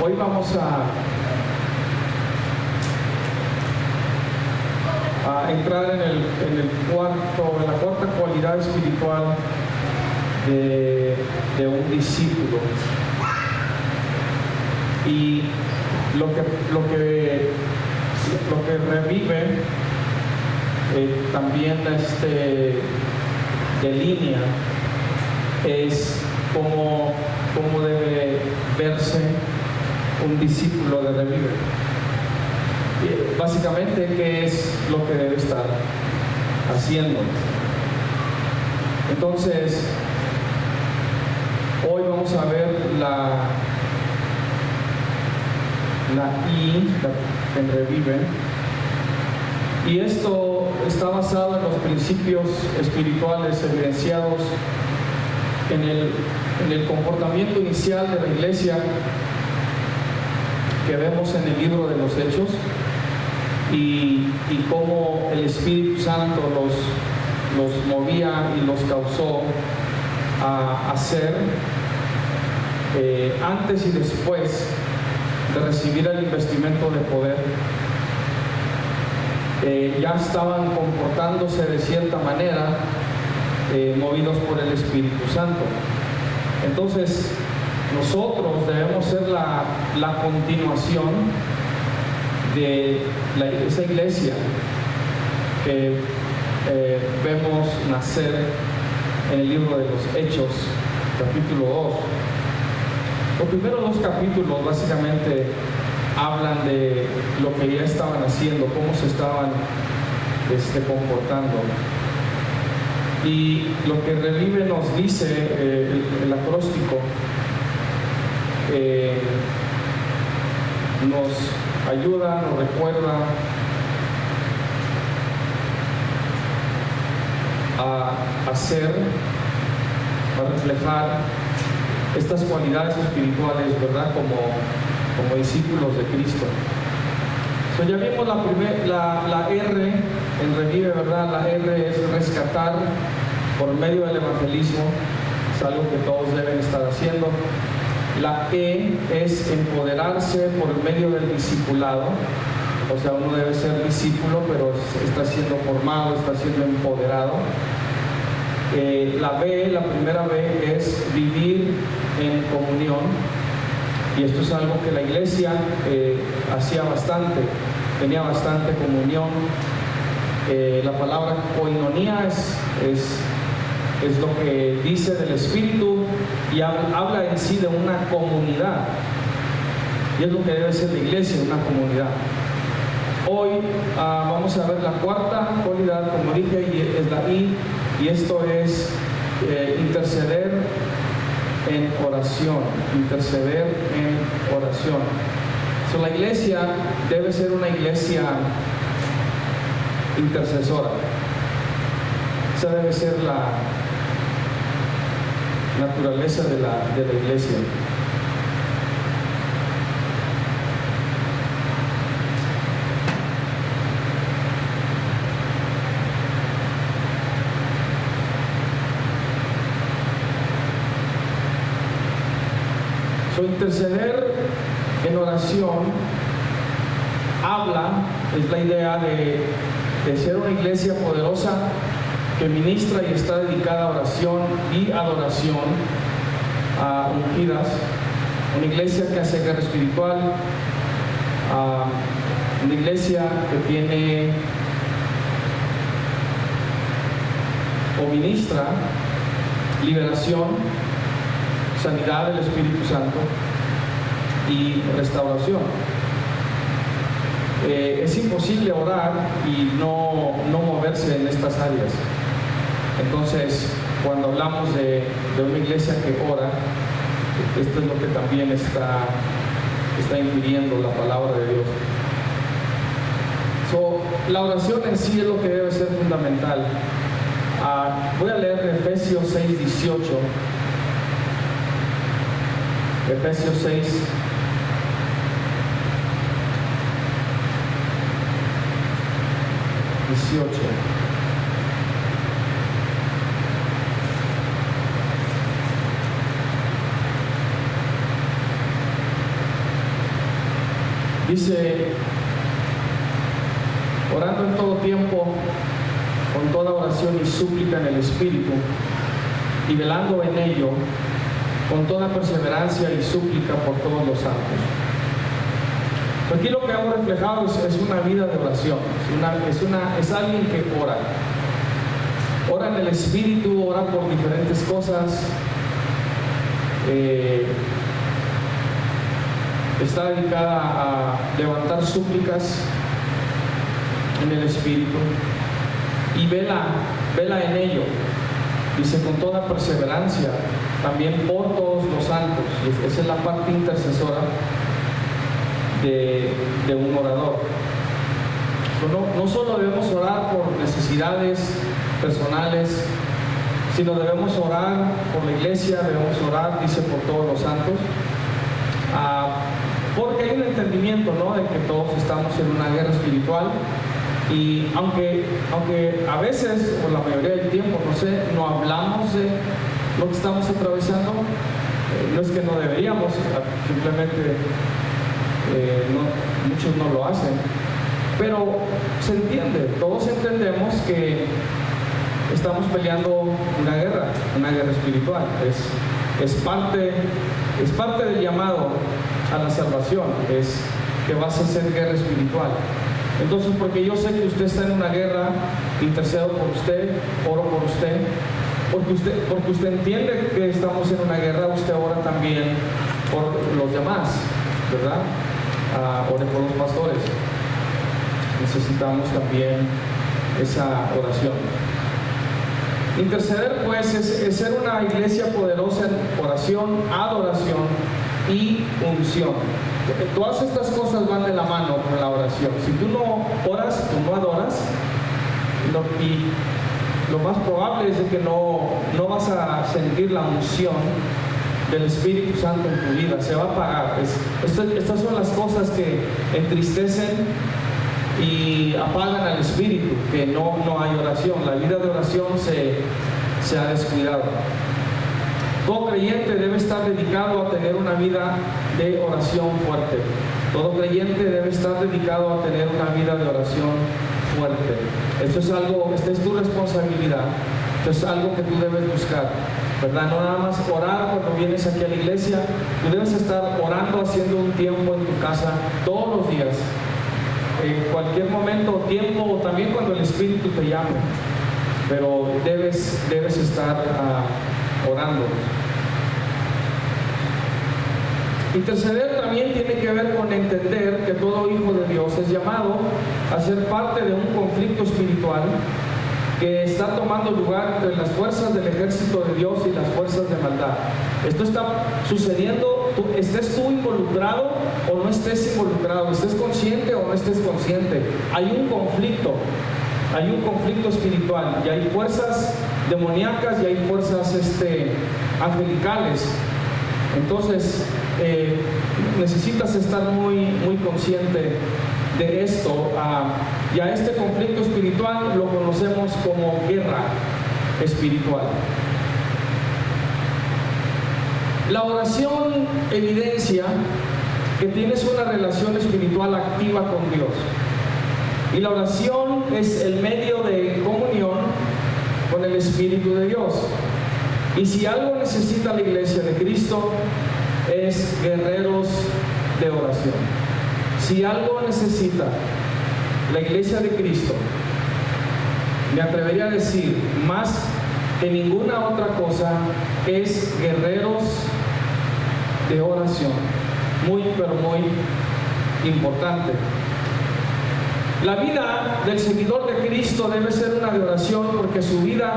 Hoy vamos a entrar en la cuarta cualidad espiritual de un discípulo. Y lo que revive también delinea es cómo debe verse un discípulo de Revive. Básicamente, ¿qué es lo que debe estar haciendo? Entonces, hoy vamos a ver la I en Revive, y esto está basado en los principios espirituales evidenciados en el comportamiento inicial de la iglesia que vemos en el libro de los Hechos, y cómo el Espíritu Santo los movía y los causó a hacer antes y después de recibir el investimento de poder. Ya estaban comportándose de cierta manera, movidos por el Espíritu Santo. Entonces, nosotros debemos ser la continuación de esa iglesia que vemos nacer en el libro de los Hechos, capítulo 2. Los primeros dos capítulos básicamente hablan de lo que ya estaban haciendo, cómo se estaban comportando. Y lo que Revive nos dice, el acróstico, nos ayuda, nos recuerda a hacer, a reflejar estas cualidades espirituales, ¿verdad? Como discípulos de Cristo. So, ya vimos la R en Revive, ¿verdad? La R es rescatar por medio del evangelismo, es algo que todos deben estar haciendo. La E es empoderarse por medio del discipulado, o sea, uno debe ser discípulo, pero está siendo formado, está siendo empoderado. La B, la primera B, es vivir en comunión, y esto es algo que la iglesia hacía bastante, tenía bastante comunión. La palabra koinonía es lo que dice del Espíritu, y habla en sí de una comunidad, y es lo que debe ser la iglesia, una comunidad. Hoy vamos a ver la cuarta cualidad, como dije, y es la I, y esto es interceder en oración, interceder en oración. So, la iglesia debe ser una iglesia intercesora. Esa debe ser la naturaleza de la iglesia. Interceder en oración es la idea de ser una iglesia poderosa que ministra y está dedicada a oración y adoración ungidas, una iglesia que hace guerra espiritual, una iglesia que tiene o ministra liberación, sanidad del Espíritu Santo y restauración. Es imposible orar y no moverse en estas áreas. Entonces, cuando hablamos de una iglesia que ora, esto es lo que también está infiriendo la palabra de Dios. La oración en sí es lo que debe ser fundamental. Voy a leer Efesios 6:18. Efesios 6, Dice, orando en todo tiempo, con toda oración y súplica en el Espíritu, y velando en ello, con toda perseverancia y súplica por todos los santos. Aquí lo que hemos reflejado es una vida de oración, es alguien que ora. Ora en el Espíritu, ora por diferentes cosas, está dedicada a levantar súplicas en el Espíritu y vela en ello. Dice, con toda perseverancia, también por todos los santos. Y esa es la parte intercesora de un orador. No solo debemos orar por necesidades personales, sino debemos orar por la iglesia, debemos orar, dice, por todos los santos, porque hay un entendimiento, ¿no?, de que todos estamos en una guerra espiritual. Y aunque a veces, o la mayoría del tiempo, no hablamos de lo que estamos atravesando, no es que no deberíamos, simplemente muchos no lo hacen, pero se entiende, todos entendemos que estamos peleando una guerra espiritual. Es parte del llamado a la salvación, es que vas a hacer guerra espiritual. Entonces, porque yo sé que usted está en una guerra, intercedo por usted, oro por usted, porque usted entiende que estamos en una guerra, usted ora también por los demás, ¿verdad? Ore por los pastores. Necesitamos también esa oración. Interceder, pues, es ser una iglesia poderosa en oración, adoración y unción. Todas estas cosas van de la mano con la oración. Si tú no oras, tú no adoras, y lo más probable es que no vas a sentir la unción del Espíritu Santo en tu vida, se va a apagar. Estas son las cosas que entristecen y apagan al Espíritu, que no hay oración. La vida de oración se ha descuidado. Todo creyente debe estar dedicado a tener una vida de oración fuerte. Todo creyente debe estar dedicado a tener una vida de oración fuerte. Esta es tu responsabilidad. Esto es algo que tú debes buscar, ¿verdad? No nada más orar cuando vienes aquí a la iglesia. Tú debes estar orando, haciendo un tiempo en tu casa todos los días, en cualquier momento o tiempo, o también cuando el Espíritu te llame. Pero debes estar orando. Interceder también tiene que ver con entender que todo hijo de Dios es llamado a ser parte de un conflicto espiritual que está tomando lugar entre las fuerzas del ejército de Dios y las fuerzas de maldad. Esto está sucediendo, estés tú involucrado o no estés involucrado, estés consciente o no estés consciente. Hay un conflicto espiritual, y hay fuerzas demoníacas y hay fuerzas angelicales. Entonces necesitas estar muy consciente de esto. Y a este conflicto espiritual lo conocemos como guerra espiritual. La oración evidencia que tienes una relación espiritual activa con Dios. Y la oración es el medio de comunión con el Espíritu de Dios. Y si algo necesita la iglesia de Cristo, es guerreros de oración. Si algo necesita la iglesia de Cristo, me atrevería a decir, más que ninguna otra cosa, es guerreros de oración. Muy, pero muy importante. La vida del seguidor de Cristo debe ser una de oración, porque su vida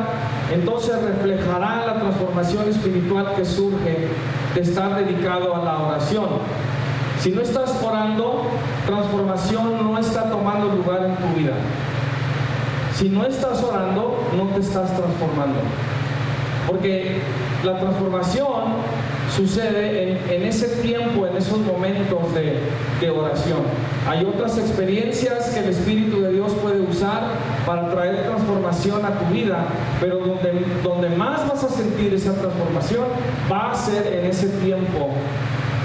entonces reflejará la transformación espiritual que surge de estar dedicado a la oración. Si no estás orando, transformación no está tomando lugar en tu vida. Si no estás orando, no te estás transformando. Porque la transformación sucede en ese tiempo, en esos momentos de oración. Hay otras experiencias que el Espíritu de Dios puede usar para traer transformación a tu vida, pero donde más vas a sentir esa transformación va a ser en ese tiempo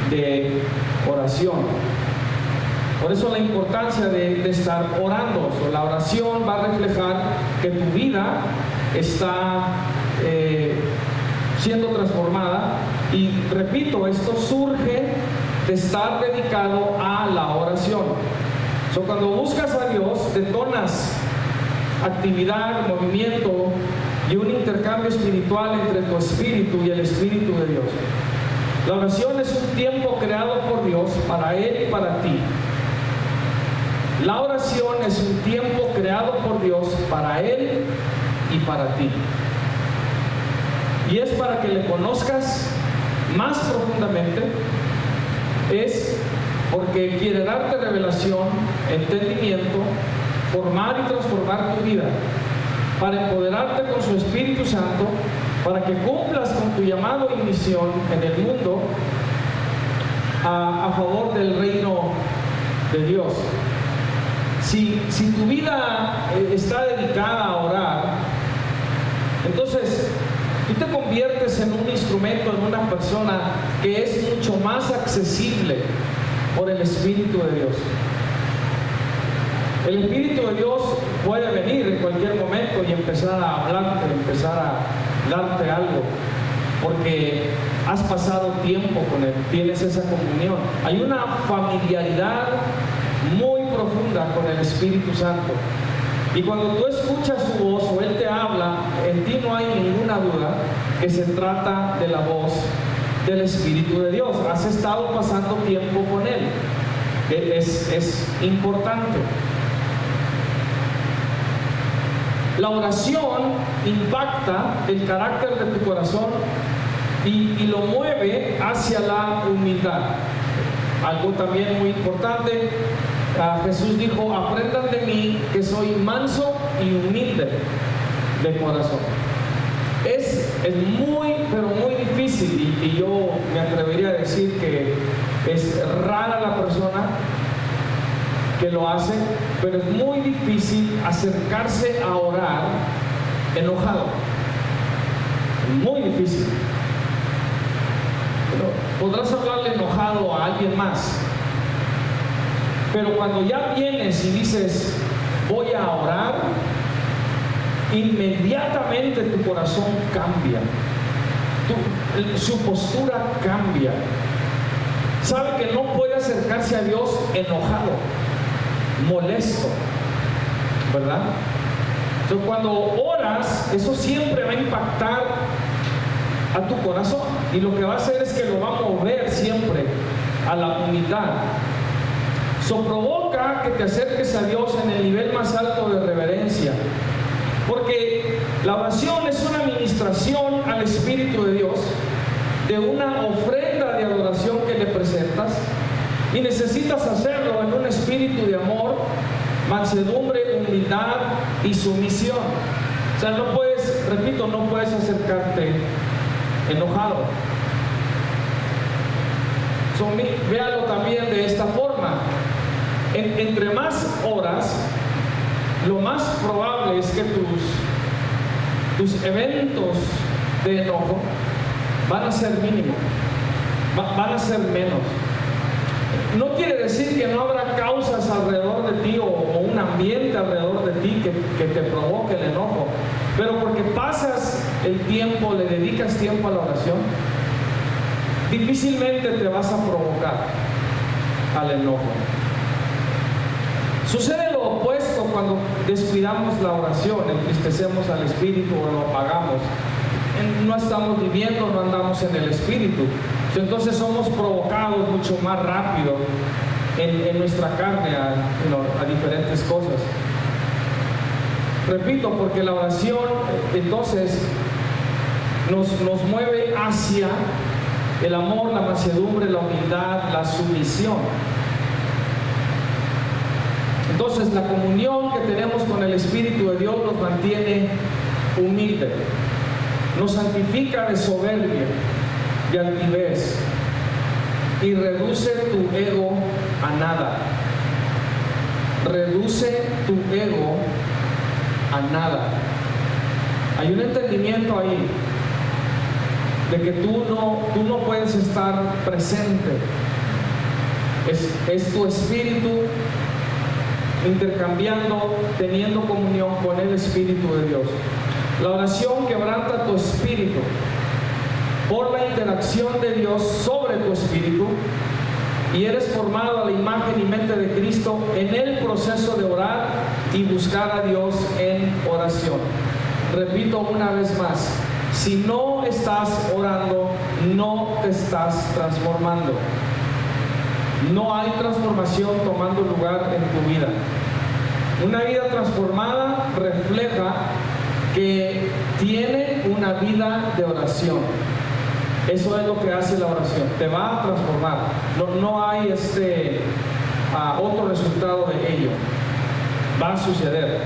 de oración. Por eso la importancia de estar orando. La oración va a reflejar que tu vida está siendo transformada. Y repito, esto surge de estar dedicado a la oración. Cuando buscas a Dios, detonas actividad, movimiento y un intercambio espiritual entre tu espíritu y el Espíritu de Dios. La oración es un tiempo creado por Dios para Él y para ti. La oración es un tiempo creado por Dios para Él y para ti. Y es para que le conozcas más profundamente. Es porque quiere darte revelación, entendimiento, formar y transformar tu vida, para empoderarte con su Espíritu Santo, para que cumplas con tu llamado y misión en el mundo a favor del reino de Dios. Si tu vida está dedicada a orar, entonces tú te conviertes en un instrumento, en una persona que es mucho más accesible por el Espíritu de Dios. El Espíritu de Dios puede venir en cualquier momento y empezar a hablarte, empezar a darte algo, porque has pasado tiempo con Él, tienes esa comunión. Hay una familiaridad muy profunda con el Espíritu Santo. Y cuando tú escuchas su voz o Él te habla, en ti no hay ninguna duda que se trata de la voz del Espíritu de Dios. Has estado pasando tiempo con Él. Es importante. La oración impacta el carácter de tu corazón y lo mueve hacia la humildad. Algo también muy importante, Jesús dijo: aprendan de mí que soy manso y humilde de corazón. Es muy, pero muy difícil, y yo me atrevería a decir que es rara la persona que lo hace, pero es muy difícil acercarse a orar enojado. Muy difícil. Pero podrás hablarle enojado a alguien más, pero cuando ya vienes y dices voy a orar, inmediatamente tu corazón cambia, su postura cambia. Sabe que no puede acercarse a Dios enojado, molesto, ¿verdad? Entonces, cuando oras, eso siempre va a impactar a tu corazón, y lo que va a hacer es que lo va a mover siempre a la unidad. Eso provoca que te acerques a Dios en el nivel más alto de reverencia, porque la oración es una ministración al Espíritu de Dios de una ofrenda de adoración que le presentas, y necesitas hacerlo en un espíritu de amor, mansedumbre, humildad y sumisión. O sea, no puedes, repito, no puedes acercarte enojado. Véalo también de esta forma. Entre más oras, lo más probable es que tus eventos de enojo van a ser mínimos, van a ser menos. No quiere decir que no habrá causas alrededor de ti o un ambiente alrededor de ti que te provoque el enojo, pero porque pasas el tiempo, le dedicas tiempo a la oración, difícilmente te vas a provocar al enojo. Sucede lo opuesto cuando descuidamos la oración, entristecemos al Espíritu o lo apagamos. No estamos viviendo, no andamos en el Espíritu. Entonces somos provocados mucho más rápido en nuestra carne a diferentes cosas. Repito, porque la oración entonces nos mueve hacia el amor, la mansedumbre, la humildad, la sumisión. Entonces la comunión que tenemos con el Espíritu de Dios nos mantiene humildes, nos santifica de soberbia, de altivez, y reduce tu ego a nada. Reduce tu ego a nada. Hay un entendimiento ahí de que tú no puedes estar presente Es tu espíritu intercambiando, teniendo comunión con el Espíritu de Dios. La oración quebranta tu espíritu por la interacción de Dios sobre tu espíritu, y eres formado a la imagen y mente de Cristo en el proceso de orar y buscar a Dios en oración. Repito una vez más, si no estás orando, no te estás transformando. No hay transformación tomando lugar en tu vida. Una vida transformada refleja que tiene una vida de oración. Eso es lo que hace la oración, te va a transformar. No hay otro resultado de ello. Va a suceder.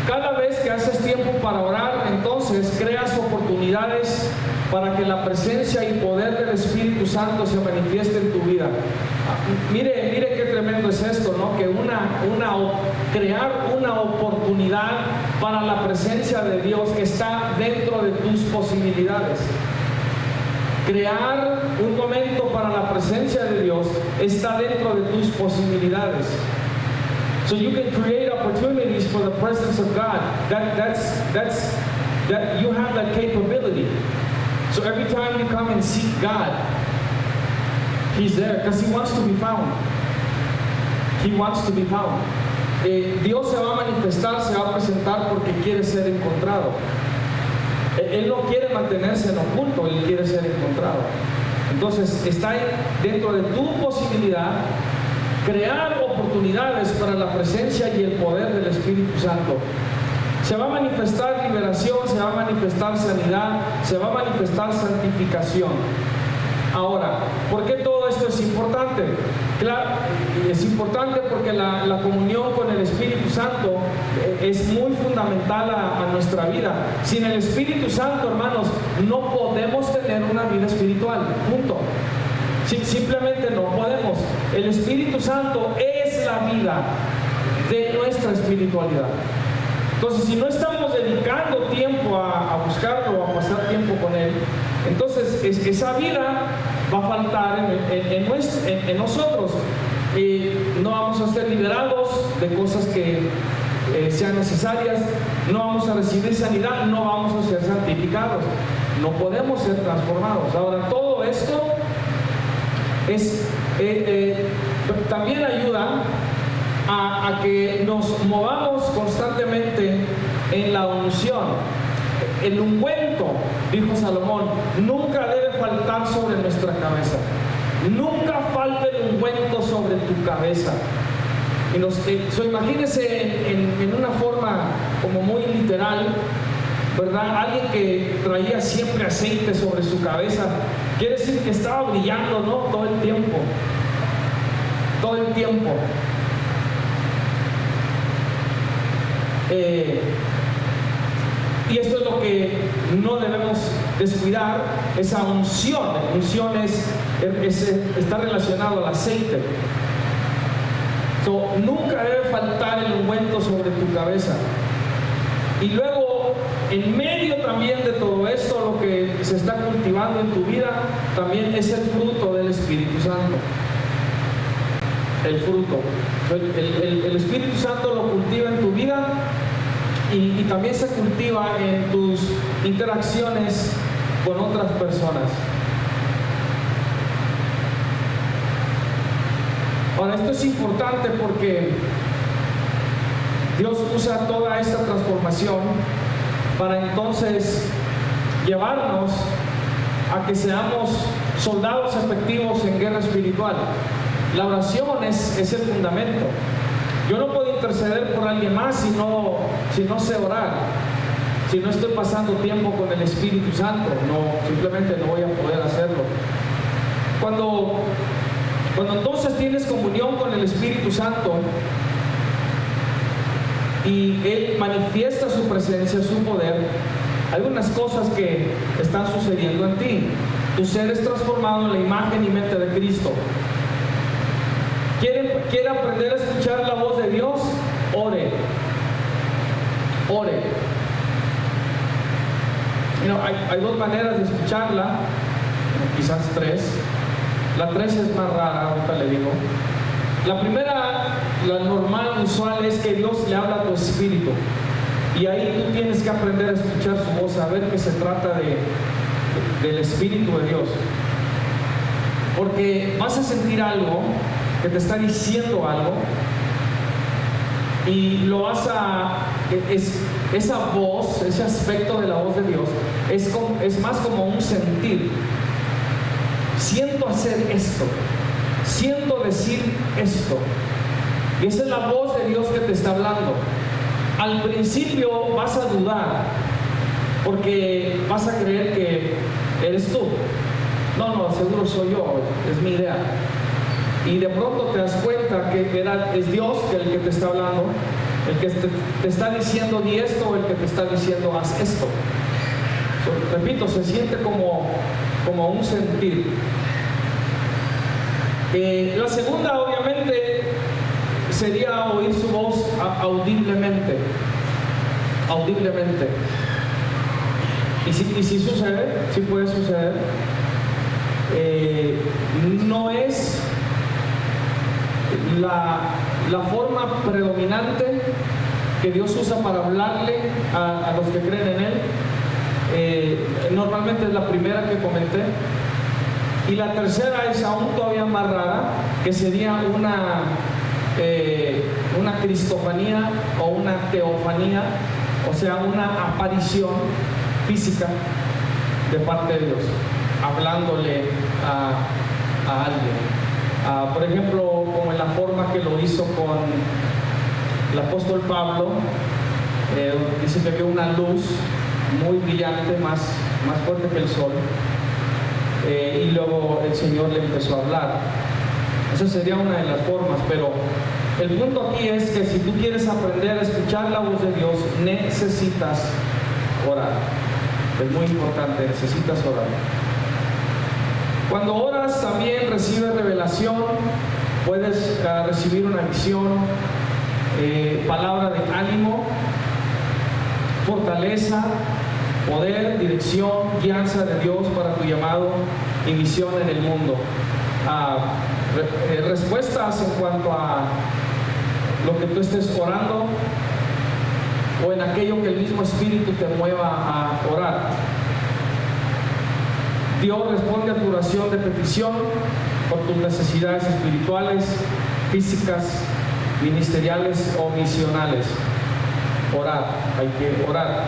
Cada vez que haces tiempo para orar, entonces creas oportunidades para que la presencia y poder del Espíritu Santo se manifieste en tu vida. Mire qué tremendo es esto, ¿no? Que crear una oportunidad para la presencia de Dios está dentro de tus posibilidades. Crear un momento para la presencia de Dios está dentro de tus posibilidades. So you can create opportunities for the presence of God. That you have that capability. So every time you come and seek God, He's there because He wants to be found. He wants to be found. Dios se va a manifestar, se va a presentar porque quiere ser encontrado. Él no quiere mantenerse en oculto, Él quiere ser encontrado. Entonces está dentro de tu posibilidad crear oportunidades para la presencia y el poder del Espíritu Santo. Se va a manifestar liberación, se va a manifestar sanidad, se va a manifestar santificación. Ahora, ¿por qué todo esto es importante? Claro, es importante porque la comunión con el Espíritu Santo es muy fundamental a nuestra vida. Sin el Espíritu Santo, hermanos, no podemos tener una vida espiritual, punto. Simplemente no podemos. El Espíritu Santo es la vida de nuestra espiritualidad. Entonces, si no estamos dedicando tiempo a buscarlo, a pasar tiempo con Él, entonces esa vida va a faltar en nosotros. Y no vamos a ser liberados de cosas que sean necesarias, no vamos a recibir sanidad, no vamos a ser santificados, no podemos ser transformados. Ahora, todo esto también ayuda a que nos movamos constantemente en la unción. El ungüento, dijo Salomón, nunca debe faltar sobre nuestra cabeza. Nunca falta el ungüento sobre tu cabeza. Imagínese en una forma como muy literal, ¿verdad? Alguien que traía siempre aceite sobre su cabeza, quiere decir que estaba brillando, ¿no? Todo el tiempo. Todo el tiempo. Y esto es lo que no debemos descuidar, esa unción. La unción está relacionado al aceite. Nunca debe faltar el ungüento sobre tu cabeza. Y luego, en medio también de todo esto, lo que se está cultivando en tu vida también es el fruto del Espíritu Santo. El fruto. El Espíritu Santo lo cultiva en tu vida y también se cultiva en tus interacciones con otras personas. Ahora, esto es importante porque Dios usa toda esta transformación para entonces llevarnos a que seamos soldados efectivos en guerra espiritual. La oración es el fundamento. Yo no puedo interceder por alguien más si no sé orar, si no estoy pasando tiempo con el Espíritu Santo. Simplemente no voy a poder hacerlo. Cuando entonces tienes comunión con el Espíritu Santo y Él manifiesta su presencia, su poder, hay unas cosas que están sucediendo en ti. Tu ser es transformado en la imagen y mente de Cristo. ¿Quiere aprender a escuchar la voz de Dios? Ore. Ore. Hay dos maneras de escucharla, quizás tres. La 3 es más rara, ahorita le digo. La primera, la normal, usual, es que Dios le habla a tu espíritu. Y ahí tú tienes que aprender a escuchar su voz, saber que se trata del Espíritu de Dios. Porque vas a sentir algo que te está diciendo algo y lo vas a... esa voz, ese aspecto de la voz de Dios es más como un sentir. Siento hacer esto, siento decir esto. Y esa es la voz de Dios que te está hablando. Al principio vas a dudar porque vas a creer que eres tú. No, seguro soy yo, es mi idea. Y de pronto te das cuenta que es Dios el que te está hablando, el que te está diciendo di esto, o el que te está diciendo haz esto. Repito, se siente como un sentir. La segunda, obviamente, sería oír su voz audiblemente. Y si sucede, si puede suceder. No es la forma predominante que Dios usa para hablarle a los que creen en Él. Normalmente es la primera que comenté. Y la tercera es aún todavía más rara, que sería una cristofanía o una teofanía, o sea, una aparición física de parte de Dios, hablándole a alguien. Por ejemplo, como en la forma que lo hizo con el apóstol Pablo, dice que vio una luz muy brillante, más fuerte que el sol, y luego el Señor le empezó a hablar. Esa sería una de las formas, pero el punto aquí es que si tú quieres aprender a escuchar la voz de Dios, necesitas orar. Es muy importante, necesitas orar. Cuando oras también recibes revelación, puedes recibir una visión, palabra de ánimo, fortaleza, poder, dirección, guianza de Dios para tu llamado y misión en el mundo. Respuestas en cuanto a lo que tú estés orando o en aquello que el mismo Espíritu te mueva a orar. Dios responde a tu oración de petición por tus necesidades espirituales, físicas, ministeriales o misionales. Orar, hay que orar.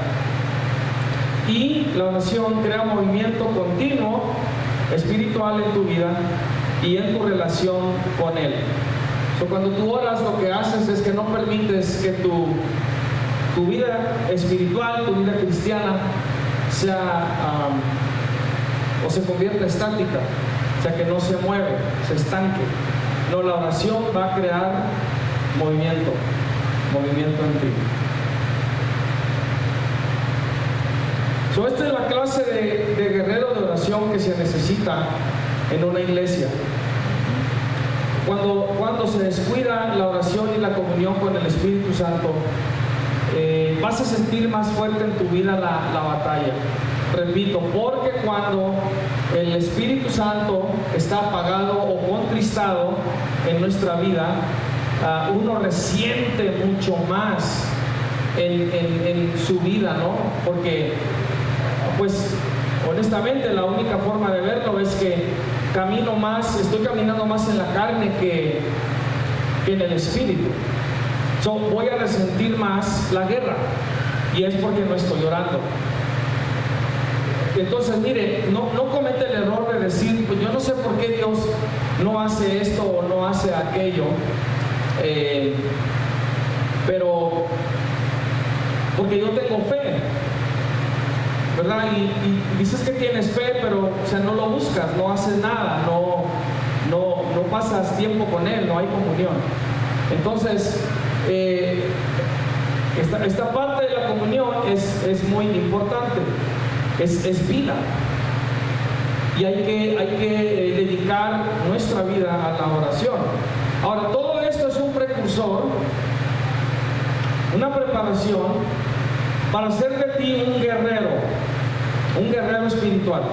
Y la oración crea movimiento continuo espiritual en tu vida y en tu relación con Él. Cuando tú oras, lo que haces es que no permites que tu vida espiritual, tu vida cristiana sea o se convierta estática, o sea, que no se mueve, se estanque. No, la oración va a crear movimiento en ti. Esta es la clase de guerrero de oración que se necesita en una iglesia. Cuando se descuida la oración y la comunión con el Espíritu Santo, vas a sentir más fuerte en tu vida la batalla. Repito, porque cuando el Espíritu Santo está apagado o contristado en nuestra vida, uno resiente mucho más en su vida, ¿no? Porque, pues, honestamente, la única forma de verlo es que estoy caminando más en la carne que en el Espíritu. Voy a resentir más la guerra, y es porque no estoy orando. Entonces, mire, no comete el error de decir, pues yo no sé por qué Dios no hace esto o no hace aquello, pero porque yo tengo fe, ¿verdad? Y dices que tienes fe, pero no lo buscas, no haces nada, no pasas tiempo con Él, no hay comunión. Entonces, esta parte de la comunión es muy importante, es vida, y hay que dedicar nuestra vida a la oración. Ahora, todo esto es un precursor, una preparación para hacer de ti un guerrero espiritual,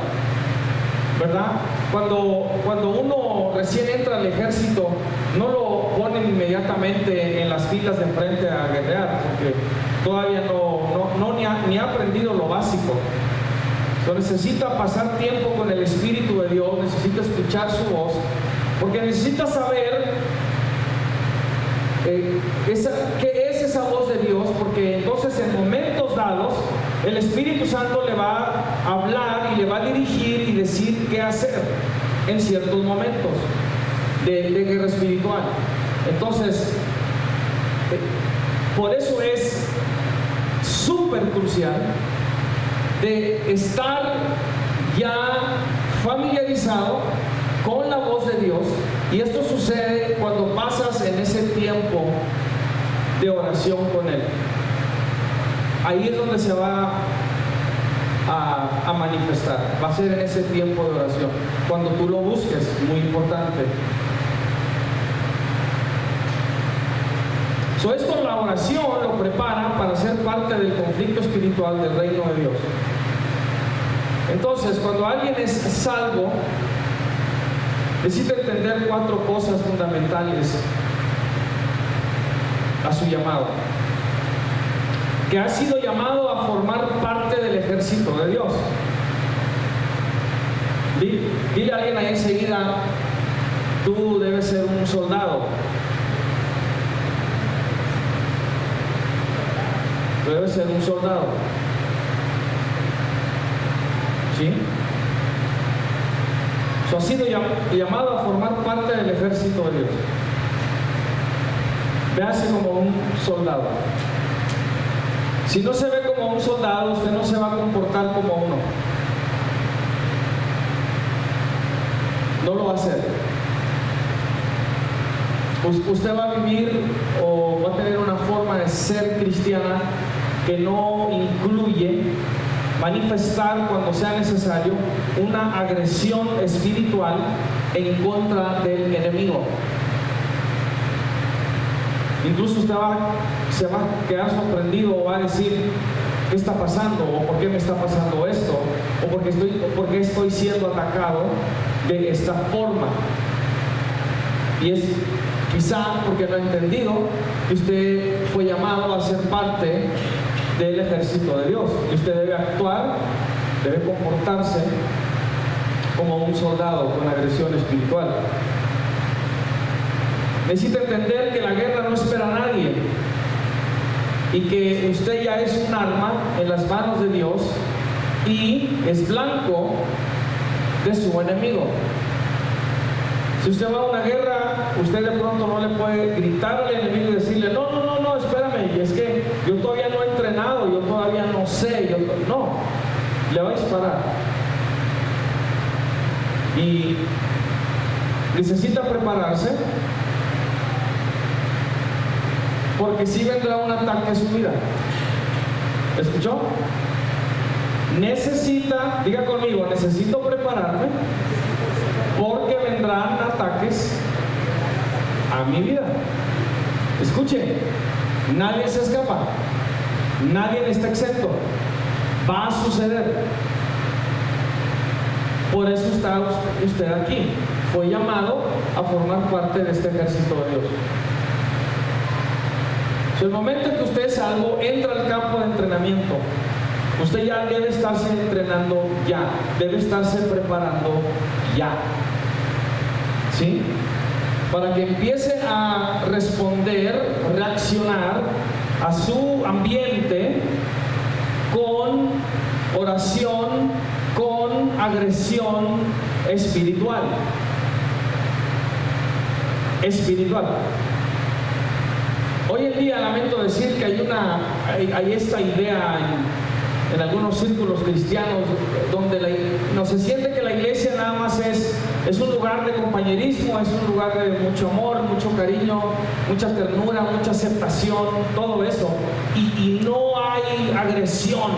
¿verdad? Cuando uno uno recién entra al ejército, no lo ponen inmediatamente en las filas de enfrente a guerrear, porque todavía ni ha aprendido lo básico. Necesita pasar tiempo con el Espíritu de Dios, necesita escuchar su voz, porque necesita saber qué es esa voz de Dios, porque entonces en momentos dados el Espíritu Santo le va a hablar y le va a dirigir y decir qué hacer en ciertos momentos de guerra espiritual. Entonces, por eso es súper crucial de estar ya familiarizado con la voz de Dios, y esto sucede cuando pasas en ese tiempo de oración con Él. Ahí es donde se va a manifestar, va a ser en ese tiempo de oración, cuando tú lo busques, muy importante. Esto, la oración lo prepara para ser parte del conflicto espiritual del reino de Dios. Entonces, cuando alguien es salvo, necesita entender 4 cosas fundamentales a su llamado: que ha sido llamado a formar parte del ejército de Dios. Dile a alguien ahí enseguida: tú debes ser un soldado. Tú debes ser un soldado. ¿Sí? Ha sido llamado a formar parte del ejército de Dios. Véase como un soldado. Si no se ve como un soldado, usted no se va a comportar como uno. No lo va a hacer. Usted va a vivir o va a tener una forma de ser cristiana que no incluye manifestar, cuando sea necesario, una agresión espiritual en contra del enemigo. Incluso usted se va a quedar sorprendido o va a decir: ¿qué está pasando? ¿O por qué me está pasando esto? ¿O por qué estoy siendo atacado de esta forma? Y es quizá porque no ha entendido que usted fue llamado a ser parte del ejército de Dios, y usted debe actuar, debe comportarse como un soldado con agresión espiritual. Necesita entender que la guerra no espera a nadie, y que usted ya es un arma en las manos de Dios y es blanco de su enemigo. Si usted va a una guerra, usted de pronto no le puede gritar al enemigo y decirle: no, espérame, y es que yo todavía no he entrenado, yo todavía no sé, no, le va a disparar. Y necesita prepararse, porque si vendrá un ataque a su vida. ¿Escuchó? Diga conmigo: necesito prepararme, porque vendrán ataques a mi vida. Escuche, nadie se escapa, nadie está exento, va a suceder. Por eso está usted aquí, fue llamado a formar parte de este ejército de Dios. El momento en que usted es salvo, entra al campo de entrenamiento. Usted ya debe estarse entrenando ya, debe estarse preparando ya, ¿sí? Para que empiece a responder, reaccionar a su ambiente con oración, con agresión espiritual. Hoy en día lamento decir que hay esta idea en algunos círculos cristianos donde no se siente que la iglesia nada más es un lugar de compañerismo, es un lugar de mucho amor, mucho cariño, mucha ternura, mucha aceptación, todo eso, y no hay agresión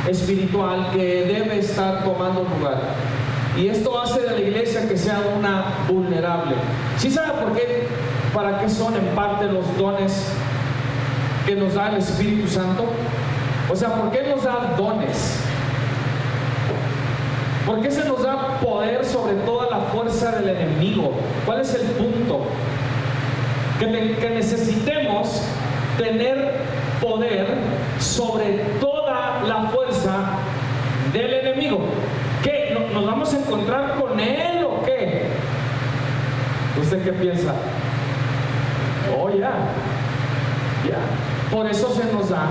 espiritual que debe estar tomando lugar. Y esto hace de la iglesia que sea una vulnerable. ¿Sí sabe por qué? ¿Para qué son en parte los dones que nos da el Espíritu Santo? O sea, ¿por qué nos da dones? ¿Por qué se nos da poder sobre toda la fuerza del enemigo? ¿Cuál es el punto? Que necesitemos tener poder sobre toda la fuerza del enemigo. ¿Qué? ¿Nos vamos a encontrar con él o qué? ¿Usted qué piensa? Oh, ya. Por eso se nos da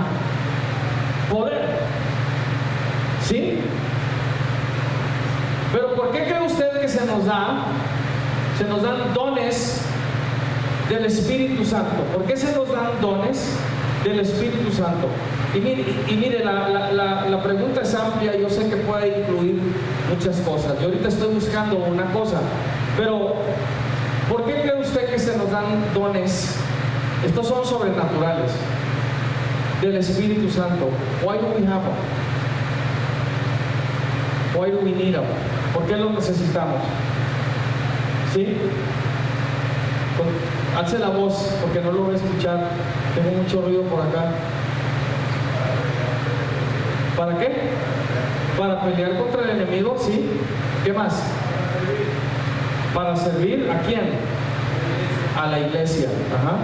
poder. ¿Sí? Pero ¿por qué cree usted que se nos dan dones del Espíritu Santo? ¿Por qué se nos dan dones del Espíritu Santo? Y mire, la pregunta es amplia. Yo sé que puede incluir muchas cosas. Yo ahorita estoy buscando una cosa, pero ¿por qué cree usted que se nos dan dones? Estos son sobrenaturales del Espíritu Santo. Why do we have them? Why do we need them? ¿Por qué los necesitamos? ¿Sí? Alce la voz porque no lo voy a escuchar. Tengo mucho ruido por acá. ¿Para qué? Para pelear contra el enemigo, ¿sí? ¿Qué más? Para servir ¿a quién? A la iglesia. Ajá.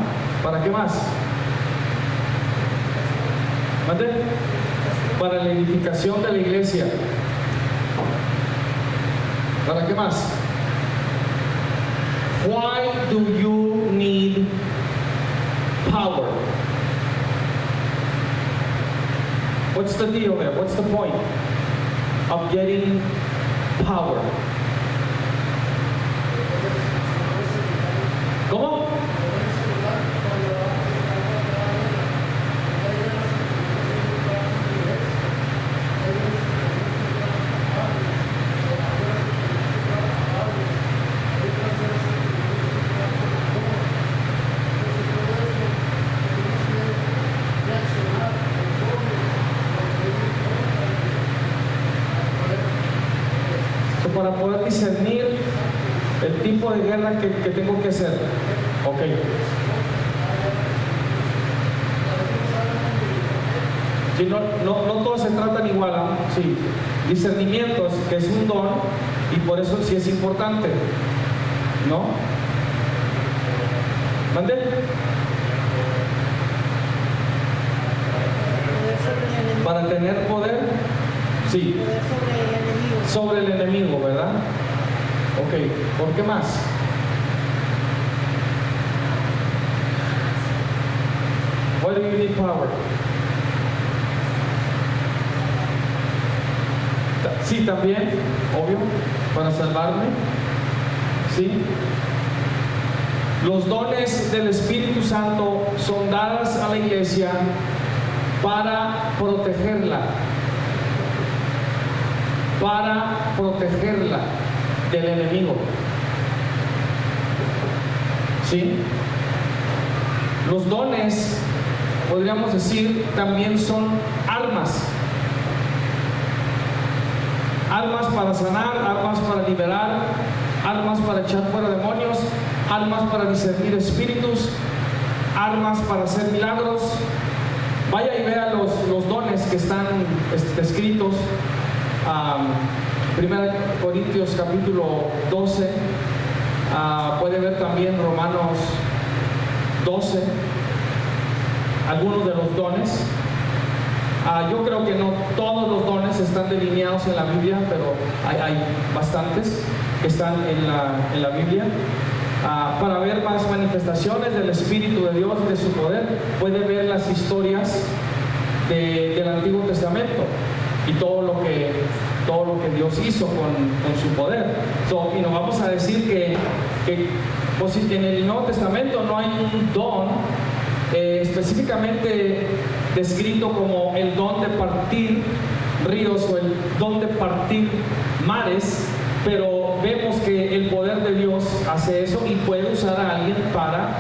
¿Para qué más? ¿Mande? Para la edificación de la iglesia. ¿Para qué más? Why do you need power? What's the deal there? What's the point of getting power? ¿Cómo? Para poder discernir el tipo de guerra que tengo que hacer. Ok. Si no todos se tratan igual, ¿no? Sí. Discernimientos, que es un don, y por eso sí es importante, ¿no? ¿Mande? Para tener poder, sí. Sobre el enemigo, ¿verdad? Ok, ¿por qué más? Why do you need power? Sí, también, obvio, para salvarme. Sí. Los dones del Espíritu Santo son dadas a la iglesia para protegerla del enemigo. ¿Sí? Los dones, podríamos decir, también son armas. Armas para sanar, armas para liberar, armas para echar fuera demonios, armas para discernir espíritus, armas para hacer milagros. Vaya y vea los dones que están escritos. 1 Corintios capítulo 12, puede ver también Romanos 12, algunos de los dones. Yo creo que no todos los dones están delineados en la Biblia, pero hay bastantes que están en la Biblia. Para ver más manifestaciones del Espíritu de Dios y de su poder, puede ver las historias del Antiguo Testamento y todo lo que Dios hizo con su poder. Y nos vamos a decir que pues, en el Nuevo Testamento no hay un don específicamente descrito como el don de partir ríos o el don de partir mares, pero vemos que el poder de Dios hace eso y puede usar a alguien para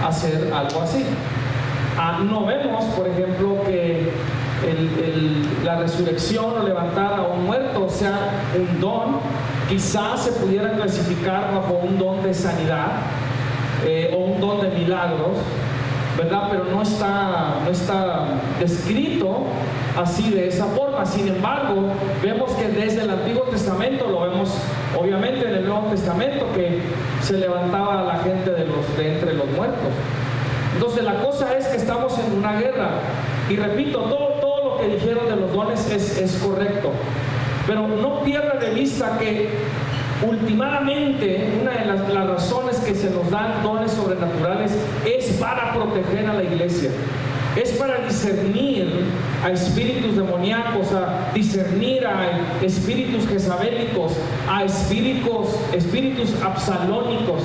hacer algo así. No vemos, por ejemplo, que la resurrección o levantar a un muerto sea un don. Quizás se pudiera clasificar bajo un don de sanidad o un don de milagros, ¿verdad? Pero no está descrito así, de esa forma. Sin embargo, vemos que desde el Antiguo Testamento, lo vemos obviamente en el Nuevo Testamento, que se levantaba a la gente de entre los muertos. Entonces la cosa es que estamos en una guerra, y repito, todo lo que dijeron de los dones es correcto, pero no pierda de vista que últimamente una de las razones que se nos dan dones sobrenaturales es para proteger a la iglesia, es para discernir a espíritus demoníacos, a discernir a espíritus jezabélicos, a espíritus absalónicos,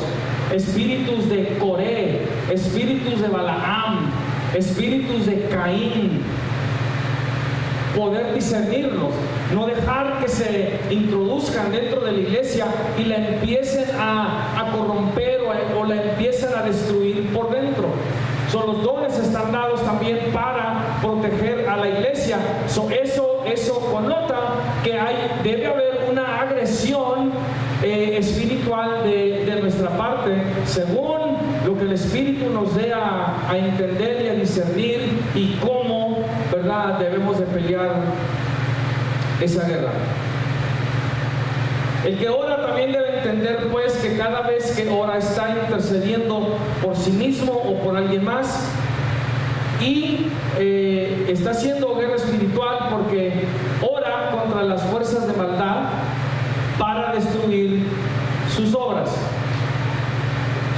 espíritus de Coré, espíritus de Balaam, espíritus de Caín. Poder discernirlos, no dejar que se introduzcan dentro de la iglesia y la empiecen a corromper o la empiecen a destruir por dentro. Los dones están dados también para proteger a la iglesia. Eso connota que debe haber una agresión espiritual de nuestra parte, según lo que el Espíritu nos dé a entender y a discernir, y cómo, ¿verdad?, debemos de pelear esa guerra. El que ora también debe entender, pues, que cada vez que ora está intercediendo por sí mismo o por alguien más, y está haciendo guerra espiritual porque ora contra las fuerzas de maldad para destruir sus obras.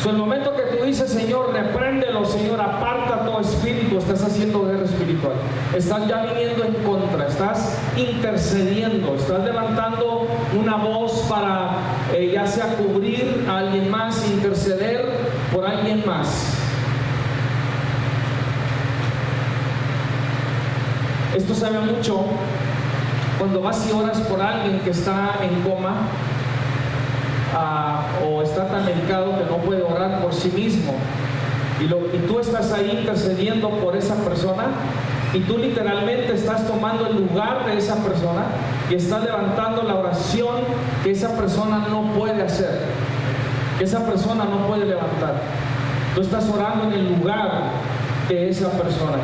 El momento que tú dices, Señor, repréndelo, Señor, aparta todo espíritu, estás haciendo guerra espiritual. Estás ya viniendo en contra, estás intercediendo, estás levantando una voz para ya sea cubrir a alguien más, interceder por alguien más. Esto se ve mucho cuando vas y oras por alguien que está en coma, o está tan delicado que no puede orar por sí mismo, y tú estás ahí intercediendo por esa persona, y tú literalmente estás tomando el lugar de esa persona y estás levantando la oración que esa persona no puede hacer, que esa persona no puede levantar. Tú estás orando en el lugar de esa persona.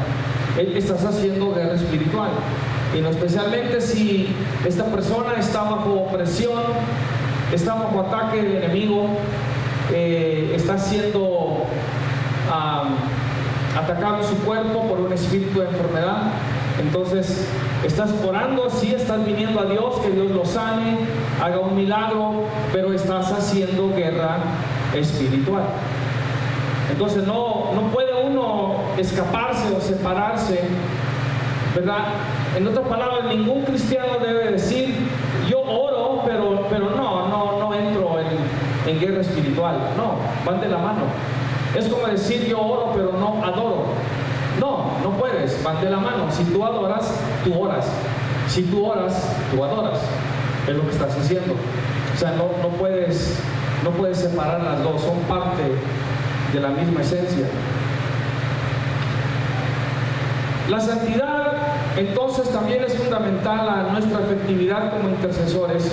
Estás haciendo guerra espiritual, y no especialmente si esta persona está bajo opresión, está bajo ataque del enemigo, está siendo atacado en su cuerpo por un espíritu de enfermedad. Entonces estás orando, sí, estás viniendo a Dios, que Dios lo sane, haga un milagro, pero estás haciendo guerra espiritual. Entonces no puede uno escaparse o separarse, ¿verdad? En otras palabras, ningún cristiano debe decir, yo oro, pero no entro en guerra espiritual. No, van de la mano. Es como decir, yo oro, pero no adoro. No puedes, van de la mano. Si tú adoras, tú oras. Si tú oras, tú adoras. Es lo que estás haciendo. O sea, no puedes separar las dos, son parte de la misma esencia. La santidad, entonces, también es fundamental a nuestra efectividad como intercesores,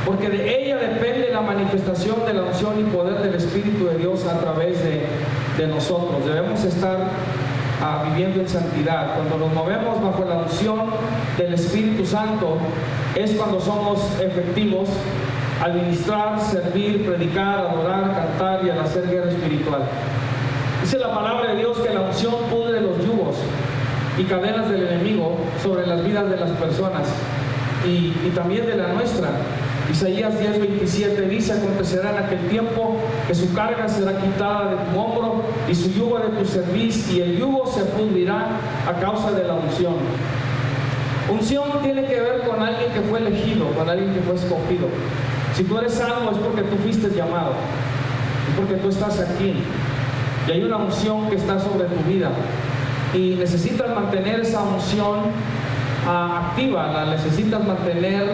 porque de ella depende la manifestación de la unción y poder del Espíritu de Dios a través de nosotros. Debemos estar viviendo en santidad. Cuando nos movemos bajo la unción del Espíritu Santo, es cuando somos efectivos al ministrar, servir, predicar, adorar, cantar y al hacer guerra espiritual. Dice la palabra de Dios que la unción pudre los yugos y cadenas del enemigo sobre las vidas de las personas y también de la nuestra. Isaías 10:27 dice: acontecerá en aquel tiempo que su carga será quitada de tu hombro y su yugo de tu cerviz, y el yugo se pudrirá a causa de la unción. Unción tiene que ver con alguien que fue elegido, con alguien que fue escogido. Si tú eres salvo es porque tú fuiste llamado, es porque tú estás aquí y hay una unción que está sobre tu vida, y necesitas mantener esa unción activa, la necesitas mantener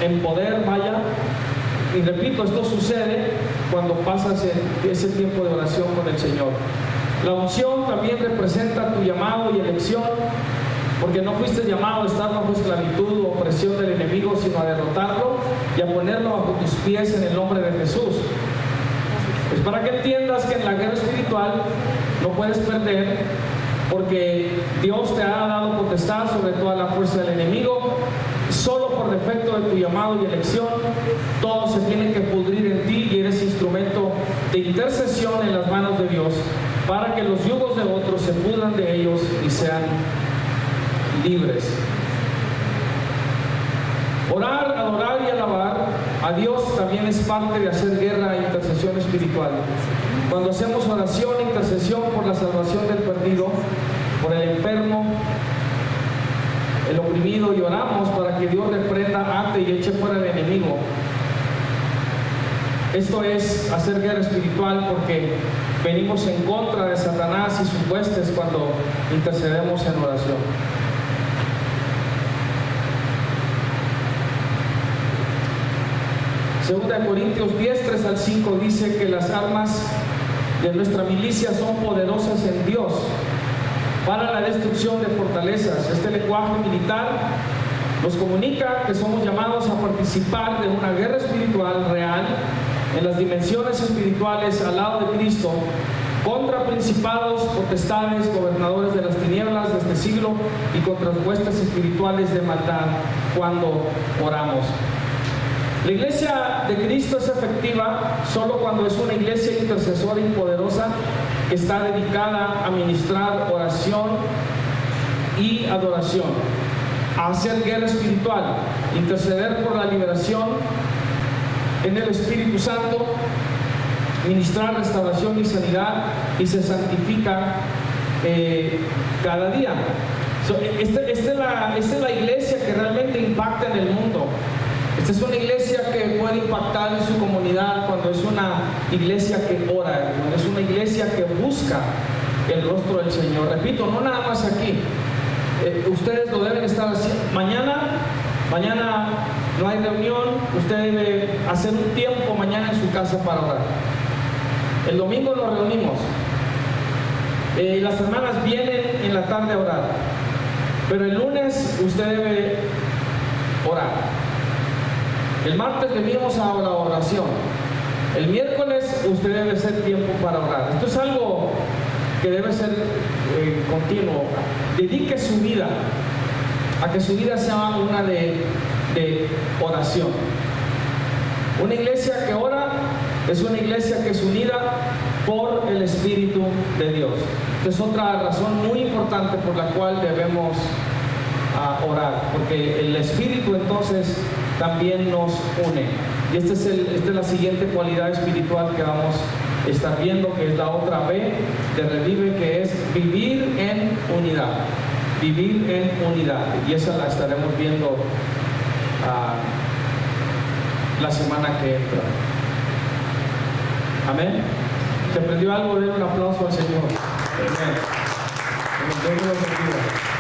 en poder, vaya. Y repito, esto sucede cuando pasas ese tiempo de oración con el Señor. La unción también representa tu llamado y elección, porque no fuiste llamado a estar bajo esclavitud o opresión del enemigo, sino a derrotarlo y a ponerlo bajo tus pies en el nombre de Jesús. para que entiendas que en la guerra espiritual no puedes perder, porque Dios te ha dado potestad sobre toda la fuerza del enemigo. Solo por defecto de tu llamado y elección, todo se tiene que pudrir en ti y eres instrumento de intercesión en las manos de Dios para que los yugos de otros se pudran de ellos y sean libres. Orar, adorar y alabar a Dios también es parte de hacer guerra e intercesión espiritual. Cuando hacemos oración e intercesión por la salvación del perdido, por el enfermo, el oprimido, y oramos para que Dios reprenda, ate y eche fuera el enemigo. Esto es hacer guerra espiritual, porque venimos en contra de Satanás y sus huestes cuando intercedemos en oración. Segunda de Corintios 10, 3 al 5 dice que las armas de nuestra milicia son poderosas en Dios para la destrucción de fortalezas. Este lenguaje militar nos comunica que somos llamados a participar de una guerra espiritual real en las dimensiones espirituales al lado de Cristo, contra principados, potestades, gobernadores de las tinieblas de este siglo y contra huestes espirituales de maldad cuando oramos. La iglesia de Cristo es efectiva solo cuando es una iglesia intercesora y poderosa que está dedicada a ministrar oración y adoración, a hacer guerra espiritual, interceder por la liberación en el Espíritu Santo, ministrar restauración y sanidad, y se santifica cada día. Esta es la iglesia que realmente impacta en el mundo. Esta es una iglesia que puede impactar en su comunidad cuando es una iglesia que ora, cuando es una iglesia que busca el rostro del Señor. Repito, no nada más aquí. Ustedes lo deben estar haciendo. Mañana no hay reunión. Usted debe hacer un tiempo mañana en su casa para orar. El domingo nos reunimos. Las hermanas vienen en la tarde a orar. Pero el lunes usted debe orar. El martes venimos a la oración. El miércoles usted debe hacer tiempo para orar. Esto es algo que debe ser continuo. Dedique su vida a que su vida sea una de oración. Una iglesia que ora es una iglesia que es unida por el Espíritu de Dios. Esta es otra razón muy importante por la cual debemos orar, porque el Espíritu entonces también nos une. Y esta es la siguiente cualidad espiritual que vamos a estar viendo, que es la otra B de Revive, que es vivir en unidad. Vivir en unidad. Y esa la estaremos viendo la semana que entra. Amén. ¿Se aprendió algo? Den un aplauso al Señor. Amén.